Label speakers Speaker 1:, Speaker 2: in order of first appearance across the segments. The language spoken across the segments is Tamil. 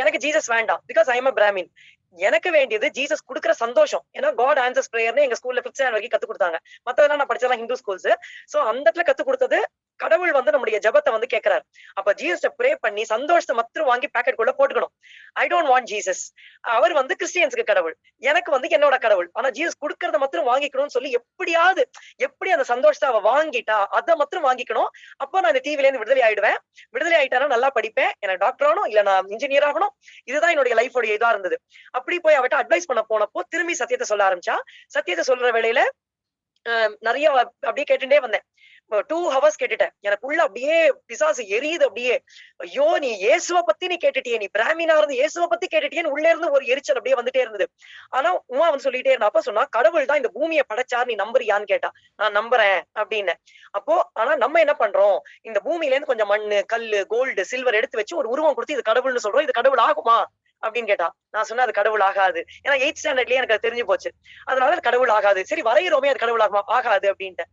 Speaker 1: எனக்கு ஜீசஸ் வேண்டாம். Because I am a Brahmin. எனக்கு வேண்டியது ஜீசஸ் குடுக்குற சந்தோஷம். ஏன்னா காட் ஆன்சர்ஸ் பிரேயர்னு எங்க ஸ்கூல்ல 5th ஸ்டாண்டர்ட் வரைக்கும் கத்து குடுத்தாங்க. மத்ததெல்லாம் நான் படிச்சதெல்லாம் ஹிந்து ஸ்கூல்ஸ். சோ அந்த இடத்துல கத்து குடுத்தது கடவுள் வந்து நம்முடைய ஜெபத்தை வந்து கேட்கிறார். அப்ப ஜீசஸ ப்ரே பண்ணி சந்தோஷத்தை மட்டும் வாங்கி பாக்கெட் குள்ள போட்டுக்கணும். I don't want Jesus. அவர் வந்து கிறிஸ்டியன்ஸ்க்கு கடவுள், எனக்கு வந்து என்னோட கடவுள். ஆனா ஜீசஸ் குடுக்கறத மட்டும் வாங்கிக்கணும்னு சொல்லி எப்படி அந்த சந்தோஷத்தை அவ வாங்கிட்டா அதை மட்டும் வாங்கிக்கணும். அப்போ நான் இந்த டிவில இருந்து விடுதலை ஆயிடுவேன். விடுதலை ஆயிட்டானா நல்லா படிப்பேன், எனக்கு டாக்டர் ஆகணும், இல்ல நான் இன்ஜினியர் ஆகணும். இதுதான் என்னுடைய லைஃபோட இதா இருந்தது. அப்படி போய் அவட்ட அட்வைஸ் பண்ண போனப்போ திரும்பி சத்தியத்தை சொல்ல ஆரம்பிச்சா. சத்தியத்தை சொல்ற வேளையில நிறைய அப்படியே கேட்டுட்டே வந்தேன். 2 hours கேட்டுட்டேன். எனக்குள்ள அப்படியே பிசாசு எரியுது. அப்படியே ஐயோ நீ இயேசுவை பத்தி நீ கேட்டுட்டியே, நீ பிராமினா இருந்து இயேசுவை பத்தி கேட்டுட்டியேன்னு உள்ள இருந்து ஒரு எரிச்சல் அப்படியே வந்துட்டே இருந்தது. ஆனா உமா வந்து சொல்லிட்டே இருந்தா. அப்ப சொன்னா கடவுள் தான் இந்த பூமியை படைச்சார், நீ நம்புறியான்னு கேட்டா. நான் நம்புறேன் அப்படின்னு. அப்போ ஆனா நம்ம என்ன பண்றோம், இந்த பூமியில இருந்து கொஞ்சம் மண்ணு, கல்லு, கோல்டு, சில்வர் எடுத்து வச்சு ஒரு உருவம் கொடுத்து இது கடவுள்னு சொல்றோம். இது கடவுள் ஆகுமா அப்படின்னு கேட்டா. நான் சொன்னா அது கடவுள் ஆகாது. ஏன்னா 8th ஸ்டாண்டர்ட்லயே எனக்கு அது தெரிஞ்சு போச்சு. அதனால அது கடவுள் ஆகாது. சரி வரைகிறோமே, அது கடவுள் ஆகுமா? ஆகாது அப்படின்ட்டு.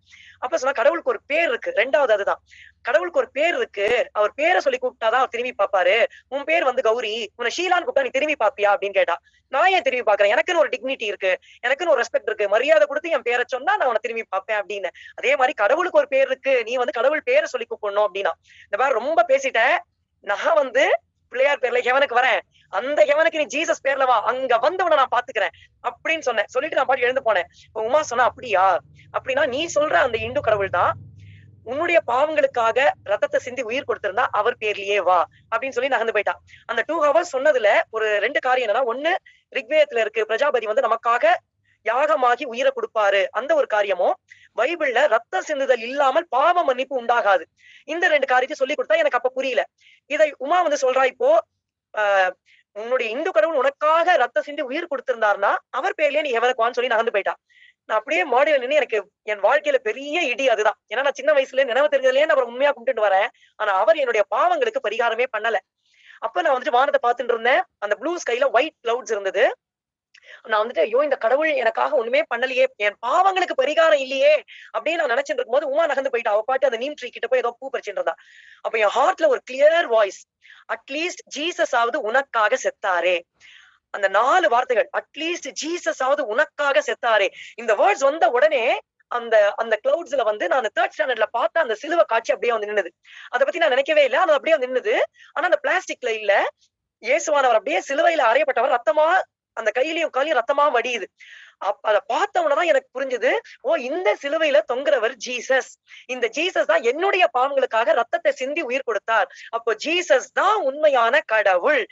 Speaker 1: அப்ப சொன்னா கடவுளுக்கு ஒரு பேர் இருக்கு. 2வது அதுதான், கடவுளுக்கு ஒரு பேர் இருக்கு. அவர் பேரை சொல்லி கூப்பிட்டாதான் அவர் திரும்பி பாப்பாரு. உன் பேர் வந்து கௌரி, உன்னை ஷீலான்னு கூப்பிட்டா நீ திரும்பி பாப்பியா அப்படின்னு கேட்டா. நான் ஏன் திரும்பி பாக்குறேன், எனக்குன்னு ஒரு டிக்னிட்டி இருக்கு, எனக்குன்னு ஒரு ரெஸ்பெக்ட் இருக்கு, மரியாதை கொடுத்து என் பேரை சொன்னா நான் உன்னை திரும்பி பாப்பேன் அப்படின்னு. அதே மாதிரி கடவுளுக்கு ஒரு பேர் இருக்கு, நீ வந்து கடவுள் பேரை சொல்லி கூப்பிடணும் அப்படின்னா. இந்த மாதிரி ரொம்ப பேசிட்டேன். நான் வந்து பிள்ளையார் பேர்ல ஹெவனுக்கு வரேன், அந்த ஹெவனுக்கு நீ ஜீசஸ் பேர்ல வா, அங்க வந்தவனை நான் பாத்துக்கிறேன் அப்படின்னு சொன்னேன். சொல்லிட்டு நான் பாட்டு எழுந்து போனேன். உமா சொன்னா அப்படியா, அப்படின்னா நீ சொல்ற அந்த இந்து கடவுள் தான் உன்னுடைய பாவங்களுக்காக ரத்தத்தை சிந்தி உயிர் கொடுத்திருந்தா அவர் பேர்லயே வா அப்படின்னு சொல்லி நகர்ந்து போயிட்டான். அந்த 2 hours சொன்னதுல ஒரு 2 காரியம் என்னன்னா, ஒண்ணு ரிக்வேதத்துல இருக்கு பிரஜாபதி வந்து நமக்காக யாகமாகி உயிரை கொடுப்பாரு, அந்த ஒரு காரியமும் பைபிள்ல ரத்த சிந்துதல் இல்லாமல் பாவ மன்னிப்பு உண்டாகாது. இந்த 2 காரியத்தை சொல்லி கொடுத்தா எனக்கு அப்ப புரியல. இதை உமா வந்து சொல்றா. இப்போ உன்னுடைய இந்து கடவுள் உனக்காக ரத்த சிந்தி உயிர் கொடுத்திருந்தாருன்னா அவர் பேர்லயே நீ எவனுக்குவான்னு சொல்லி நகர்ந்து போயிட்டா. நான் அப்படியே மாடியில நின்று எனக்கு என் வாழ்க்கையில பெரிய இடி அதுதான். ஏன்னா நான் சின்ன வயசுல நினைவு தெரிஞ்சதுலயே நான் உண்மையா கும்பிட்டு வரேன். ஆனா அவர் என்னுடைய பாவங்களுக்கு பரிகாரமே பண்ணல. அப்ப நான் வந்துட்டு வானத்தை பார்த்துட்டு இருந்தேன். அந்த ப்ளூ ஸ்கைல ஒயிட் கிளவுட்ஸ் இருந்தது. நான் வந்துட்டு ஐயோ இந்த கடவுள் எனக்காக ஒண்ணுமே பண்ணலையே, என் பாவங்களுக்கு பரிகாரம் இல்லையே அப்படின்னு நான் நினைச்சிட்டு இருக்கும்போது உமா நகர்ந்து போயிட்டா. அவ பாட்டு அந்த நீம் ட்ரீ கிட்ட போய் ஏதோ பூ பறிச்சுட்டு இருந்தா. அப்ப என் ஹார்ட்ல ஒரு கிளியர் வாய்ஸ், அட்லீஸ்ட் ஜீசஸ் ஆவது உனக்காக செத்தாரே. அந்த 4 வார்த்தைகள், அட்லீஸ்ட் ஜீசஸ் ஆவது உனக்காக செத்தாரே. இந்த வேர்ட்ஸ் வந்த உடனே அந்த அந்த கிளவுட்ஸ்ல வந்து நான் 3rd ஸ்டாண்டர்ட்ல பார்த்த அந்த சிலுவை காட்சி அப்படியே வந்து நின்னுது. அதை பத்தி நான் நினைக்கவே இல்லை. அது அப்படியே நின்னுது. ஆனா அந்த பிளாஸ்டிக்ல இல்ல, இயேசுவானவர் அப்படியே சிலுவையில அறையப்பட்டவர், ரத்தமா அந்த கையிலயும் காலையும் ரத்தமா வடியுது. அதை பார்த்த உடனே எனக்கு புரிஞ்சது, ஓ இந்த சிலுவையில தொங்குறவர் ஜீசஸ். இந்த ஜீசஸ் தான் என்னுடைய பாவங்களுக்காக ரத்தத்தை சிந்தி உயிர் கொடுத்தார். அப்போ ஜீசஸ் தான் உண்மையான கடவுள்.